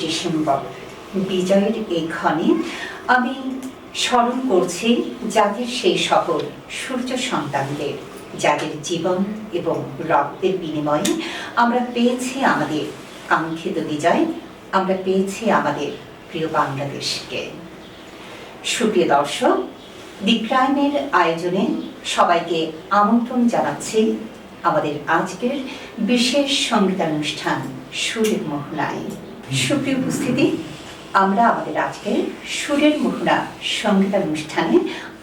December বিজয়ের এই ক্ষণে আমি স্মরণ করছি জাতির সেই সকল সূর্য সন্তানদের, যাদের জীবন এবং রক্তের বিনিময়ে আমরা পেয়েছি আমাদের কাঙ্ক্ষিত বিজয়, আমরা পেয়েছি আমাদের প্রিয় বাংলাদেশকে। সুপ্রিয় দর্শক, দি ক্রাইমের আয়োজনে সবাইকে আমন্ত্রণ জানাচ্ছি আমাদের আজকের বিশেষ সঙ্গীতানুষ্ঠান সুরের মোহনায়। সুপ্রিয় উপস্থিতি, আমরা আমাদের আজকের সুরের মোহনা সঙ্গীতানুষ্ঠানে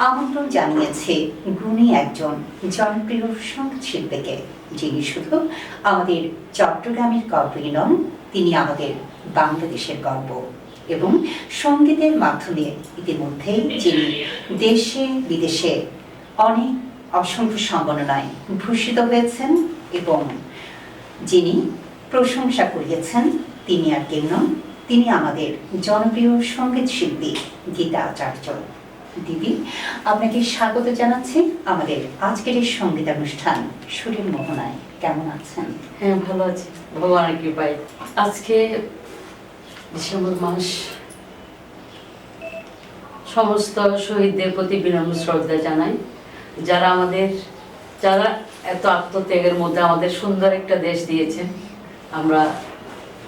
আমন্ত্রণ জানিয়েছি গুণী একজন জনপ্রিয় সঙ্গীত শিল্পীকে, যিনি শুধু আমাদের চট্টগ্রামের গর্বই নন, তিনি আমাদের বাংলাদেশের গর্ব। এবং সঙ্গীতের মাধ্যমে ইতিমধ্যেই যিনি দেশে বিদেশে অনেক অসংখ্য সম্মাননায় ভূষিত হয়েছেন এবং যিনি প্রশংসা কুড়িয়েছেন, তিনি আর কেউ নন, তিনি আমাদের জনপ্রিয় সঙ্গীত শিল্পী গীতা আচার্য। দিদি, আপনাকে স্বাগত জানাচ্ছি আমাদের আজকের এই সঙ্গীতানুষ্ঠান সুরের মোহনায়। কেমন আছেন? হ্যাঁ, ভালো আছি, ভগবানের কৃপায়। আজকে ডিসেম্বর মাস, সমস্ত শহীদদের প্রতি বিনম্র শ্রদ্ধা জানাই, যারা এত আত্মত্যাগের মধ্যে আমাদের সুন্দর একটা দেশ দিয়েছেন। আমরা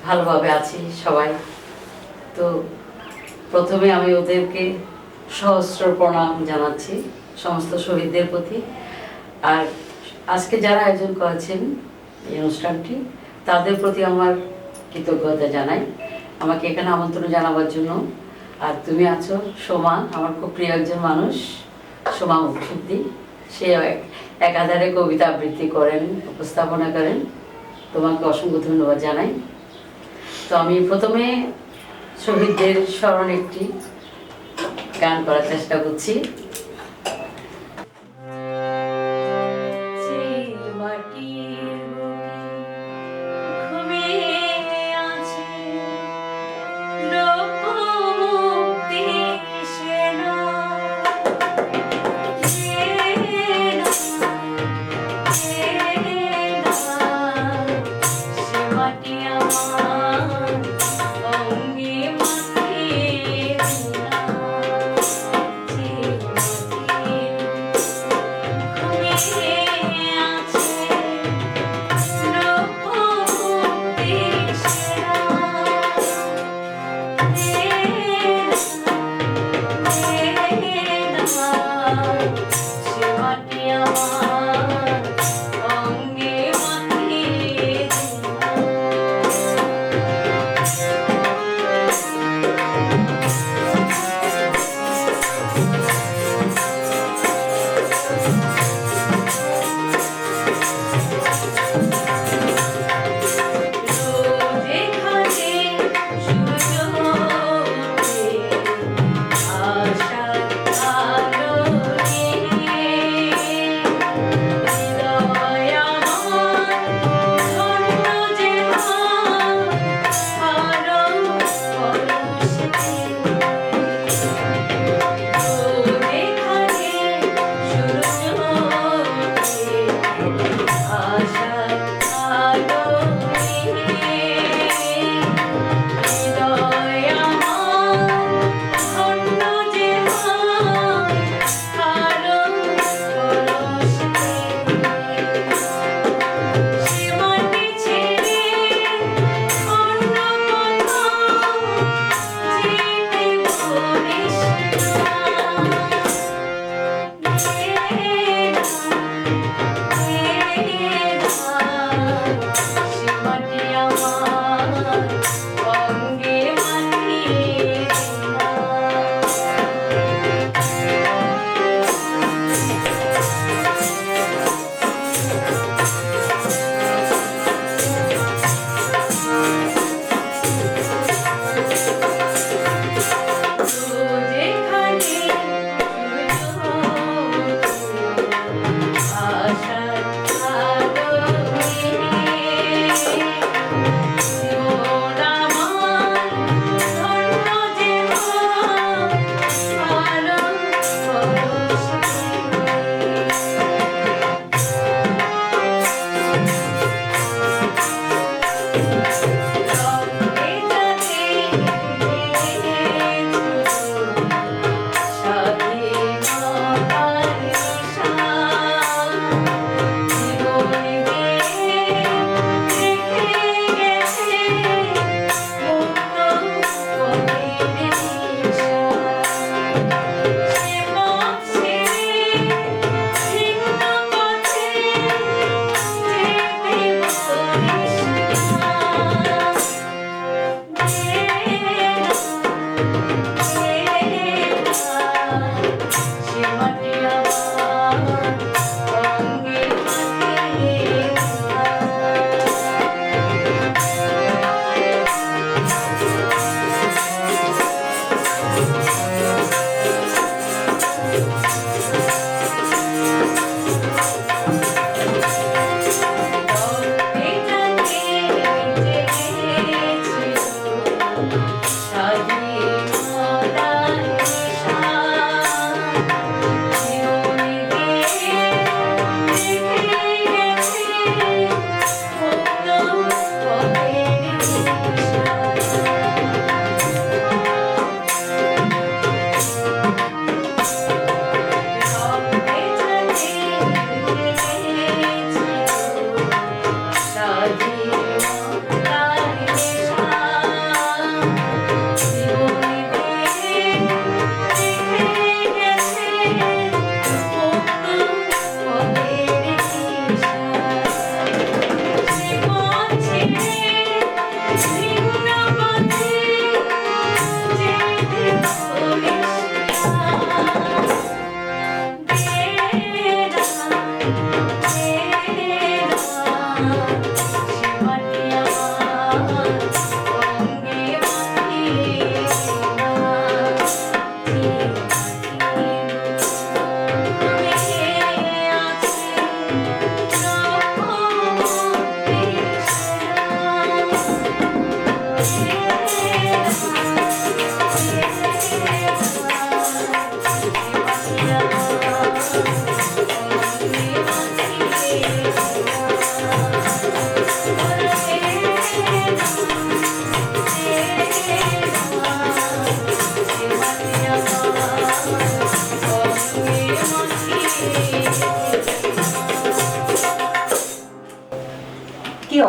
ভালোভাবে আছি সবাই। তো প্রথমে আমি ওদেরকে সহস্র প্রণাম জানাচ্ছি, সমস্ত শহীদদের প্রতি। আর আজকে যারা আয়োজন করেছেন এই অনুষ্ঠানটি, তাদের প্রতি আমার কৃতজ্ঞতা জানাই আমাকে এখানে আমন্ত্রণ জানাবার জন্য। আর তুমি আছো সোমা, আমার খুব প্রিয় একজন মানুষ, সোমা মুখশুদ্ধি। সে একাধারে কবিতা আবৃত্তি করেন, উপস্থাপনা করেন। তোমাকে অসংখ্য ধন্যবাদ জানাই। তো আমি প্রথমে শহীদদের স্মরণে একটি গান করার চেষ্টা করছি।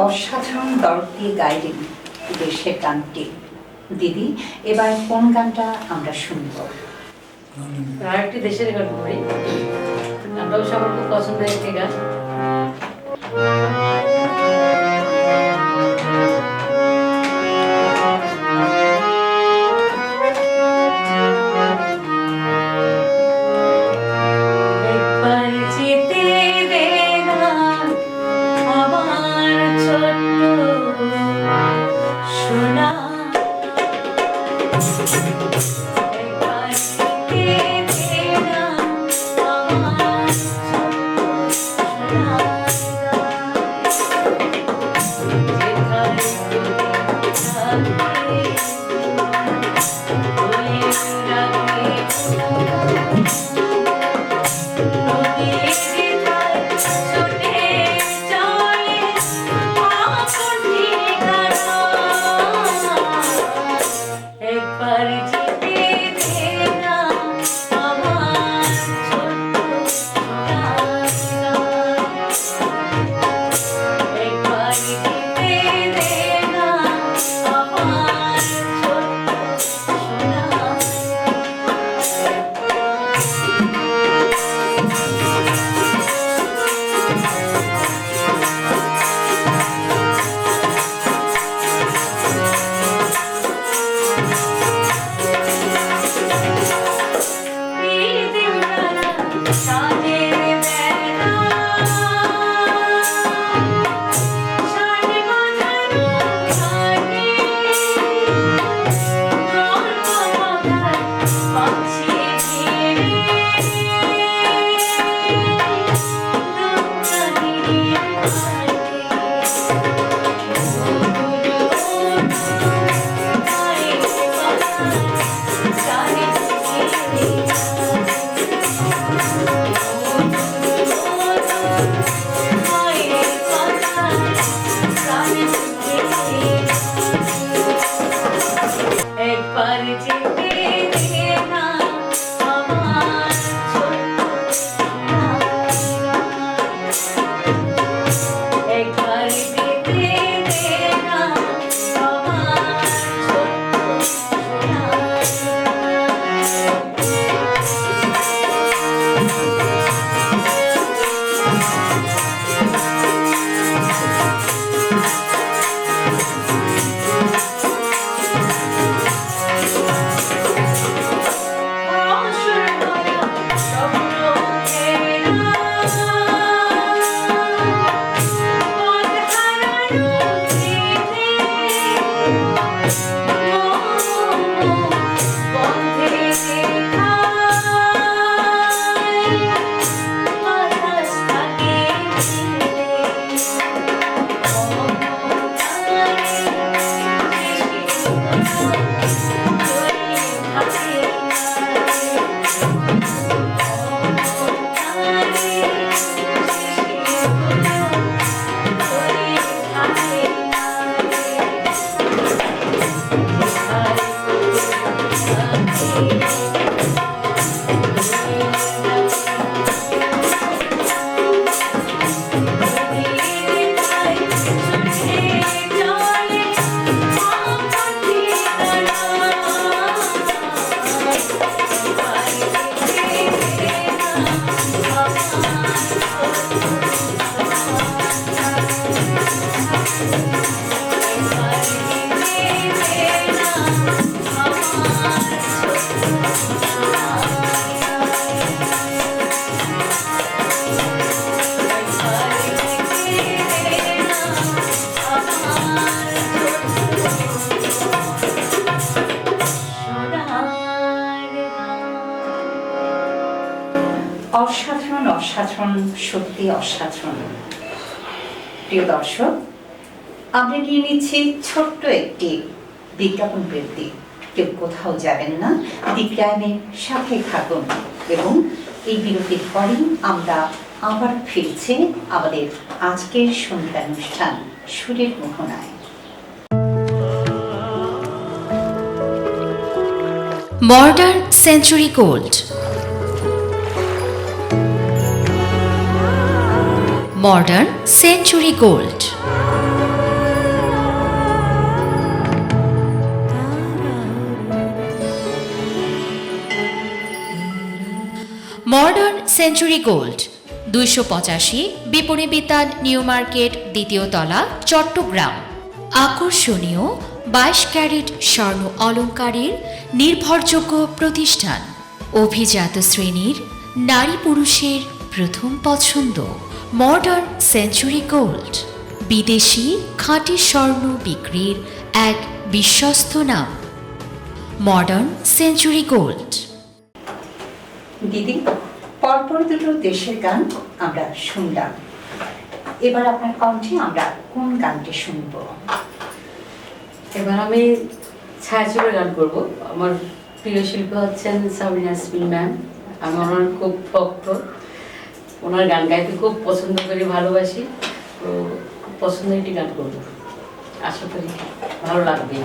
অসাধারণ দরদ দিয়ে গাইলেন দেশের গানটি। দিদি, এবার কোন গানটা আমরা শুনবো? আরেকটি দেশের গান করি, গানটাও সবার খুব পছন্দের একটি গান। অসাধারণ, অসাধারণ, সত্যি অসাধারণ। প্রিয় দর্শক, আমরা নিয়ে নিচ্ছি ছোট্ট একটি বিজ্ঞাপন বিরতি। কেউ কোথাও যাবেন না, বিজ্ঞানের সাথে থাকুন এবং এই বিরতির পরেই আমরা আবার ফিরছি আমাদের আজকের সন্ধ্যানুষ্ঠান সুরের মোহনায়। Modern century gold, modern century gold. Modern century gold 285 বিপণী বিতান নিউ মার্কেট দ্বিতীয় তলা চট্টগ্রাম। আকর্ষণীয় 22 ক্যারেট স্বর্ণ অলংকারের নির্ভরযোগ্য প্রতিষ্ঠান। অভিজাত শ্রেণীর নারী পুরুষের প্রথম পছন্দ মডার্ন সেঞ্চুরি গোল্ড। বিদেশি খাঁটি স্বর্ণ বিক্রির এক বিশ্বস্ত নাম মডার্ন সেঞ্চুরি গোল্ড। দিদি, পরপর দুটো দেশের গান আমরা শুনলাম, এবার আপনার কণ্ঠে আমরা কোন গানটি শুনব? এবার আমি ছায়াছবির গান করব। আমার প্রিয় শিল্পী হচ্ছেন সাবিনা ইয়াসমিন ম্যাম। আমি ওনার খুব ভক্ত, ওনার গান গাইতে খুব পছন্দ করি, ভালোবাসি। তো খুব পছন্দের একটি গান করবো, আশা করি ভালো লাগবে।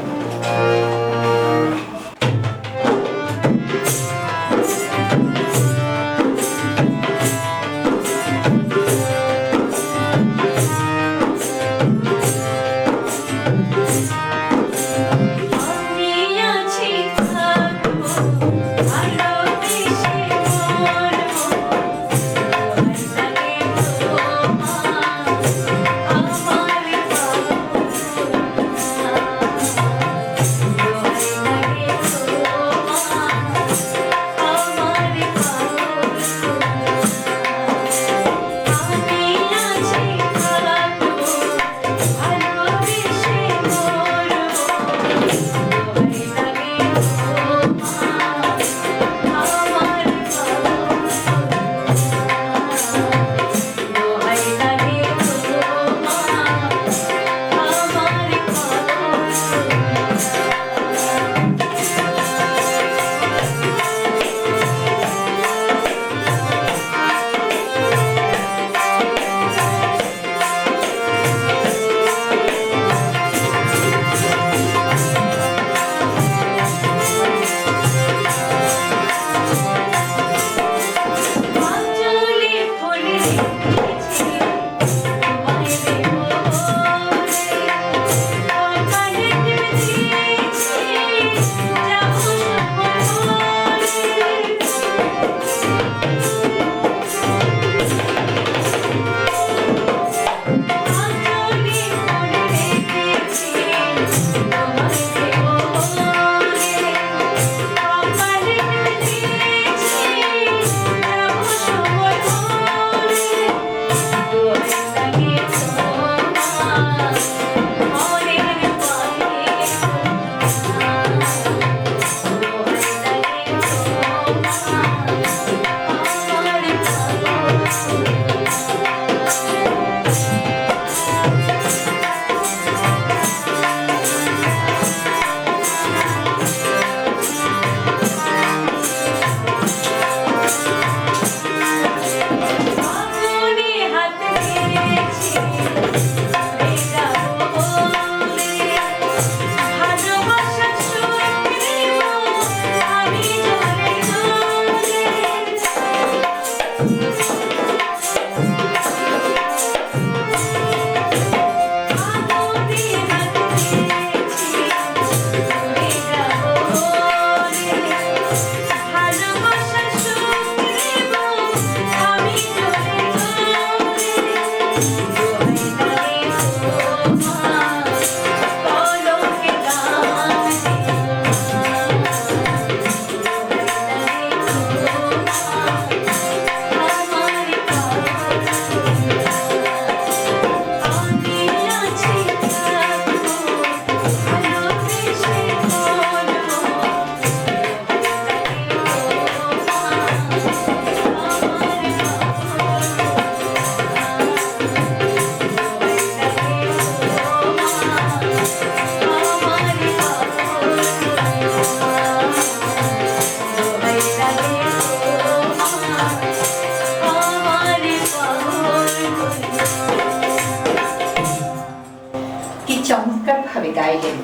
চমৎকারভাবে গাইলেন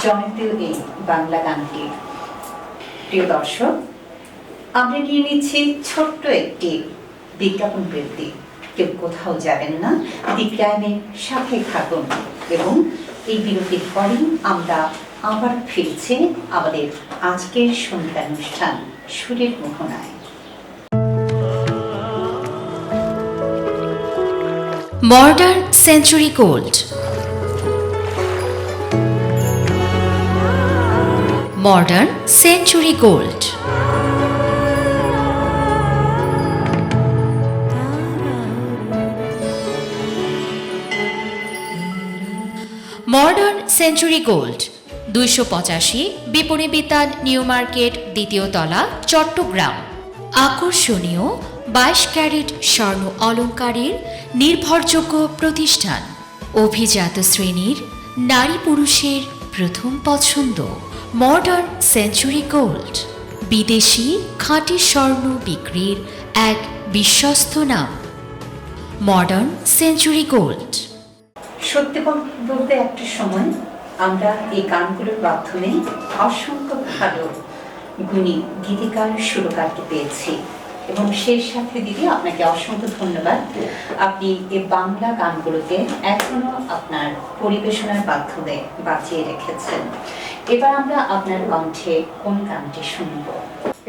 জনপ্রিয় এই বাংলা গানটি। প্রিয় দর্শক, আমরা নিয়ে নিচ্ছি ছোট্ট একটি বিজ্ঞাপন বিরতি। কেউ কোথাও যাবেন না, দিকরাইমের সাথে থাকুন এবং এই বিরতির পরেই আমরা আবার ফিরছি আমাদের আজকের সন্ধ্যানুষ্ঠান সুরের মোহনায়। Modern century gold, modern century gold. Modern century gold, 285 বিপণী বিতান নিউ মার্কেট, দ্বিতীয় তলা, চট্টগ্রাম। আকর্ষণীয় 22 ক্যারেট স্বর্ণ অলংকারের নির্ভরযোগ্য প্রতিষ্ঠান। অভিজাত শ্রেণীর নারী পুরুষের প্রথম পছন্দ। মডার্ন সেঞ্চুরি গোল্ড, বিদেশি খাঁটি স্বর্ণ বিক্রির এক বিশ্বস্ত নাম। Modern century gold. সত্যি বলতে একটা সময় আমরা এই গানগুলোর মাধ্যমে অসংখ্য ভালো গুণী গীতিকার সুরকারকে পেয়েছি, এবং সেই সাথে দিদি আপনাকে অসংখ্য ধন্যবাদ। আপনি এই বাংলা গানগুলোকে এখনো আপনার পরিবেশনার মাধ্যমে বাঁচিয়ে রেখেছেন। এবার আমরা আপনার কণ্ঠে কোন গানটি শুনব?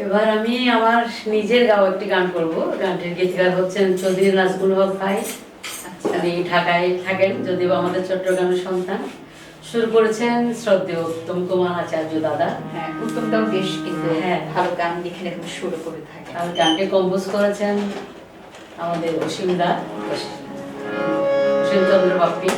এবার আমি আমার নিজের গাওয়া একটি গান করবো। গানটির গীতিকার হচ্ছেন চৌধুরী নাজমুল হক ভাই। উনি ঢাকায় থাকেন, যদিও আমাদের চট্টগ্রামের সন্তান। সুর করেছেন শ্রদ্ধেয় উত্তম কুমার আচার্য দাদা। হ্যাঁ, উত্তমটাও বেশ কিন্তু হ্যাঁ ভালো গান লিখে এবং শুরু করে থাকে। আর গানটি কম্পোজ করেছেন আমাদের অসীম চন্দ্র বাপ্পি।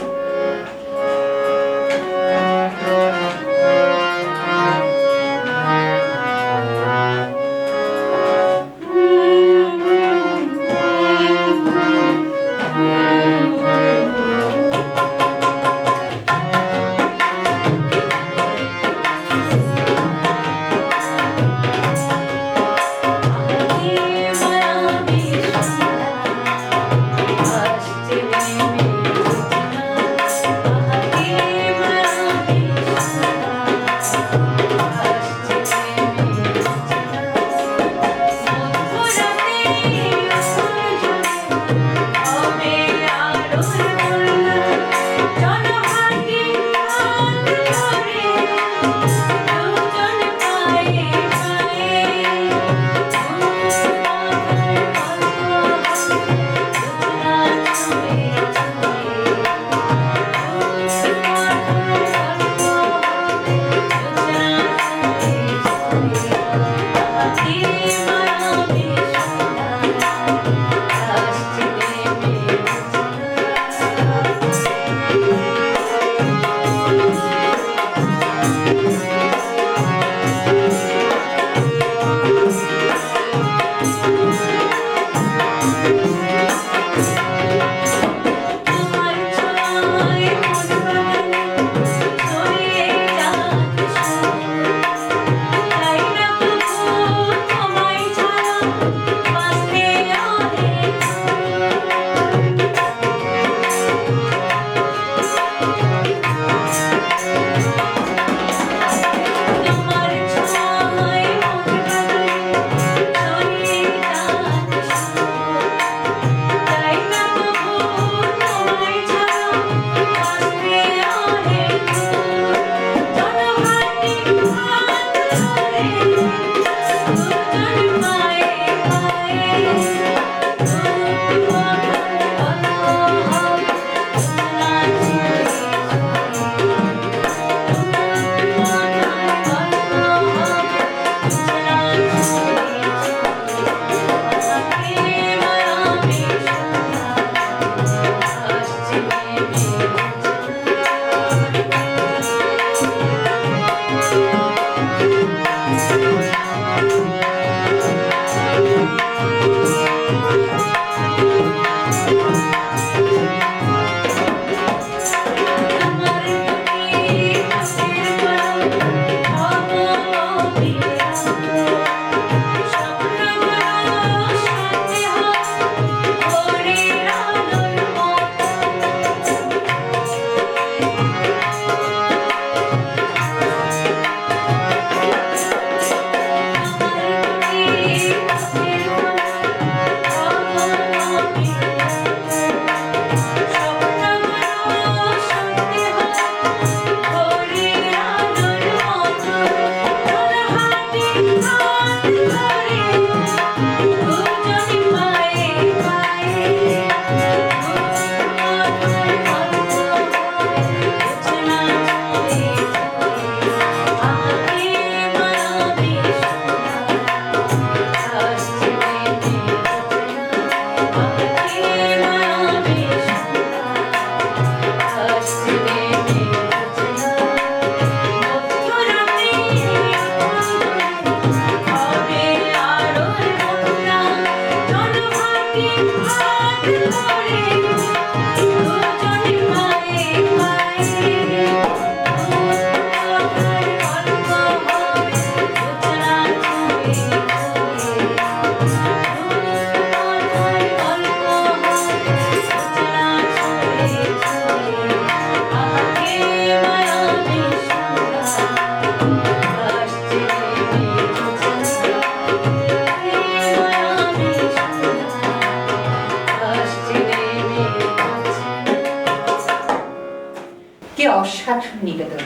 নিবেদন।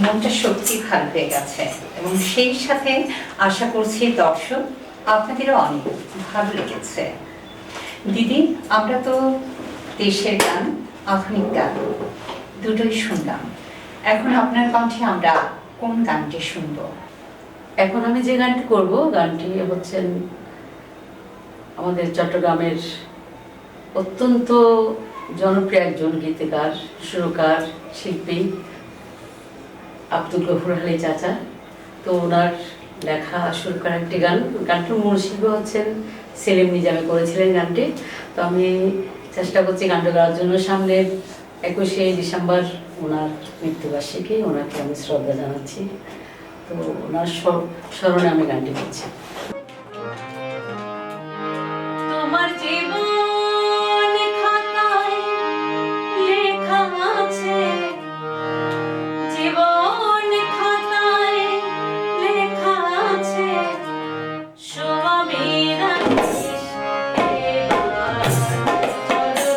মনটা সত্যি ভালো হয়ে গেছে এবং সেই সাথে আশা করছি দর্শক আপনাদেরও অনেক ভালো লেগেছে। দিদি, আমরা তো দেশের গান, আধুনিক গান দুটোই শুনলাম। এখন আপনার কণ্ঠে আমরা কোন গানটি শুনবো? এখন আমি যে গানটি করব, গানটি হচ্ছেন আমাদের চট্টগ্রামের অত্যন্ত জনপ্রিয় একজন গীতিকার, সুরকার, শিল্পী আব্দুল গফুর আলী চাচা। তো ওনার লেখা সুরকার একটি গান। গানটির মূল শিল্পী হচ্ছেন সেলিম নিজামী করেছিলেন গানটি। তো আমি চেষ্টা করছি গানটা গাওয়ার জন্য। সামনের 21শে ডিসেম্বর ওনার মৃত্যুবার্ষিকী, ওনাকে আমি শ্রদ্ধা জানাচ্ছি। তো ওনার স্মরণে আমি গানটি করছি। তোমার জীবন খাতায় লেখা আছে, জীবন খাতায় লেখা আছে, স্বামীর আদেশ এবার চলো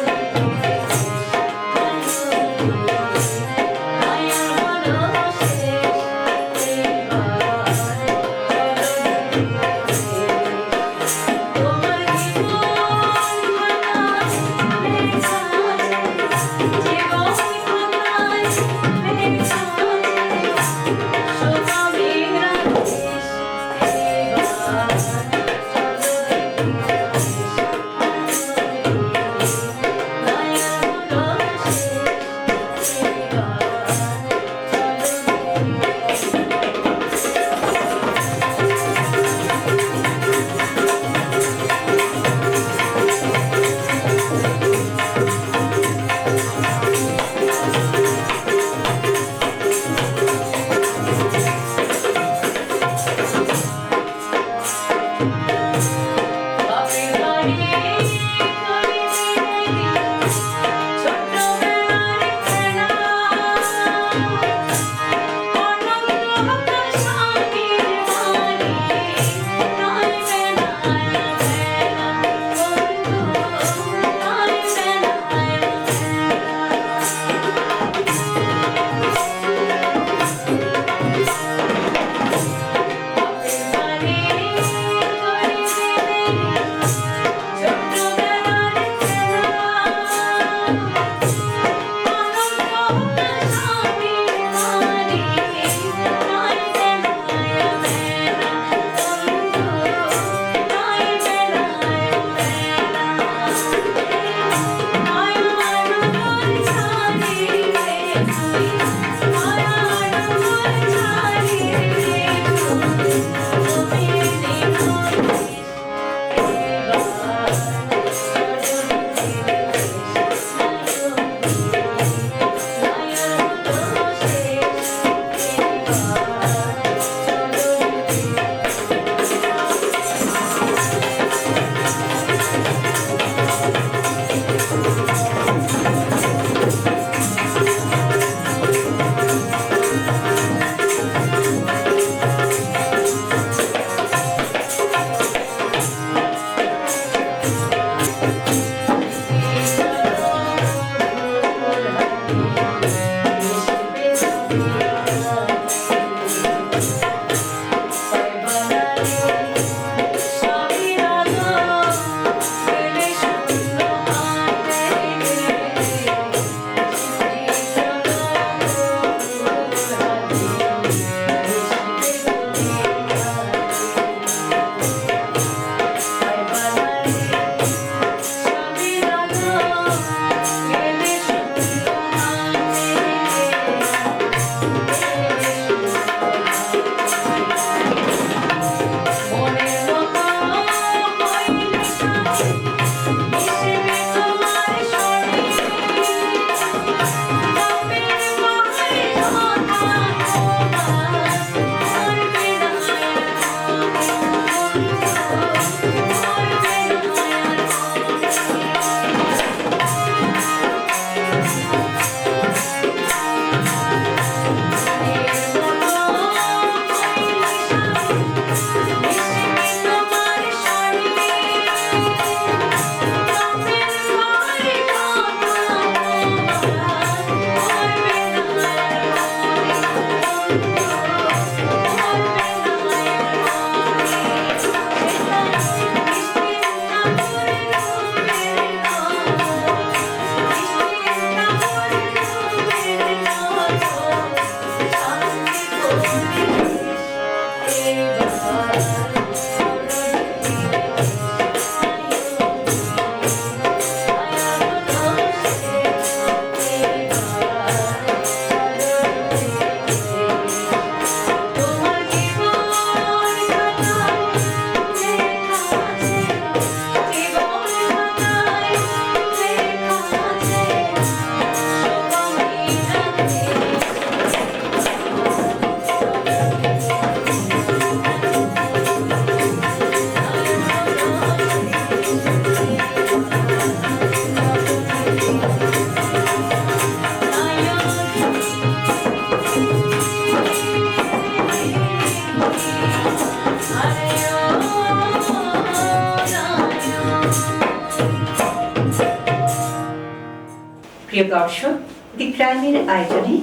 প্রিয় দর্শক, দি ক্রাইমের আয়োজনে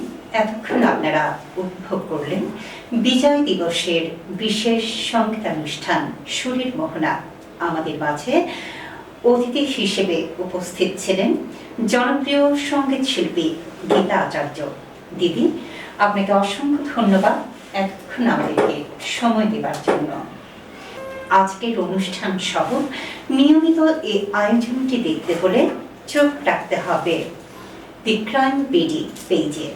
এতক্ষণ আপনারা উপভোগ করলেন বিজয় দিবসের বিশেষ সঙ্গীতানুষ্ঠান সুরের মোহনা। আমাদের মাঝে অতিথি হিসেবে উপস্থিত ছিলেন জনপ্রিয় সঙ্গীত শিল্পী গীতা আচার্য। দিদি, আপনাকে অসংখ্য ধন্যবাদ এতক্ষণ আমাদেরকে সময় দেওয়ার জন্য। আজকের অনুষ্ঠান সহ নিয়মিত এই আয়োজনটি দেখতে হলে চোখ রাখতে হবে দি ক্রাইম বিডি পেজে।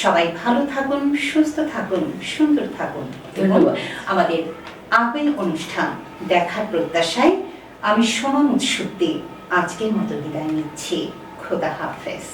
সবাই ভালো থাকুন, সুস্থ থাকুন, সুন্দর থাকুন। ধন্যবাদ। আমাদের আগামী অনুষ্ঠান দেখার প্রত্যাশায় আমি সোমা মুৎসুদ্দি আজকের মতো বিদায় নিচ্ছি। খোদা হাফেজ।